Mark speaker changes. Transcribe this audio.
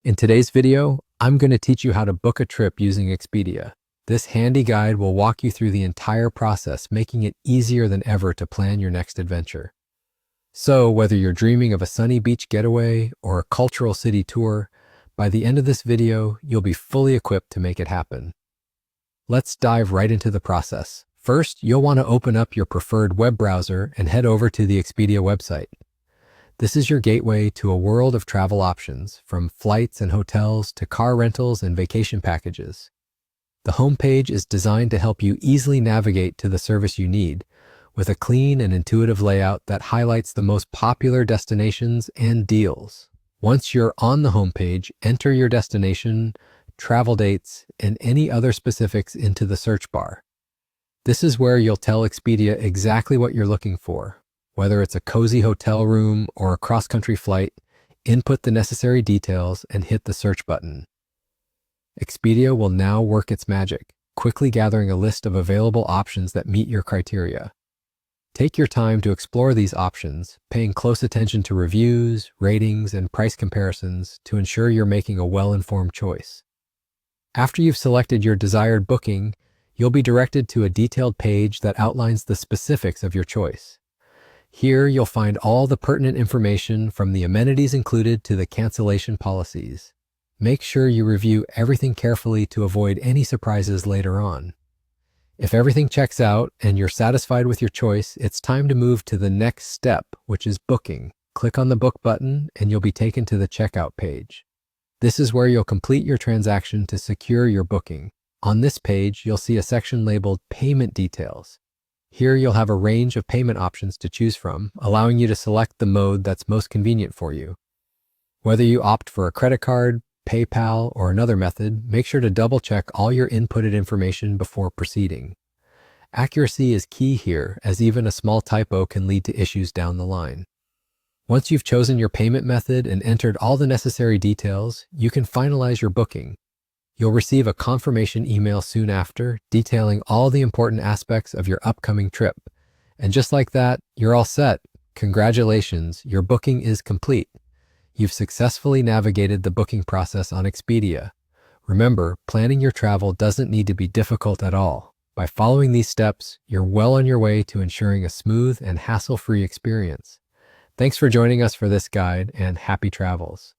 Speaker 1: In today's video, I'm going to teach you how to book a trip using Expedia. This handy guide will walk you through the entire process, making it easier than ever to plan your next adventure. So, whether you're dreaming of a sunny beach getaway or a cultural city tour, by the end of this video, you'll be fully equipped to make it happen. Let's dive right into the process. First, you'll want to open up your preferred web browser and head over to the Expedia website. This is your gateway to a world of travel options, from flights and hotels to car rentals and vacation packages. The homepage is designed to help you easily navigate to the service you need, with a clean and intuitive layout that highlights the most popular destinations and deals. Once you're on the homepage, enter your destination, travel dates, and any other specifics into the search bar. This is where you'll tell Expedia exactly what you're looking for. Whether it's a cozy hotel room or a cross-country flight, input the necessary details and hit the search button. Expedia will now work its magic, quickly gathering a list of available options that meet your criteria. Take your time to explore these options, paying close attention to reviews, ratings, and price comparisons to ensure you're making a well-informed choice. After you've selected your desired booking, you'll be directed to a detailed page that outlines the specifics of your choice. Here, you'll find all the pertinent information from the amenities included to the cancellation policies. Make sure you review everything carefully to avoid any surprises later on. If everything checks out and you're satisfied with your choice, it's time to move to the next step, which is booking. Click on the book button and you'll be taken to the checkout page. This is where you'll complete your transaction to secure your booking. On this page, you'll see a section labeled Payment Details. Here you'll have a range of payment options to choose from, allowing you to select the mode that's most convenient for you. Whether you opt for a credit card, PayPal, or another method, make sure to double-check all your inputted information before proceeding. Accuracy is key here, as even a small typo can lead to issues down the line. Once you've chosen your payment method and entered all the necessary details, you can finalize your booking. You'll receive a confirmation email soon after, detailing all the important aspects of your upcoming trip. And just like that, you're all set. Congratulations, your booking is complete. You've successfully navigated the booking process on Expedia. Remember, planning your travel doesn't need to be difficult at all. By following these steps, you're well on your way to ensuring a smooth and hassle-free experience. Thanks for joining us for this guide, and happy travels.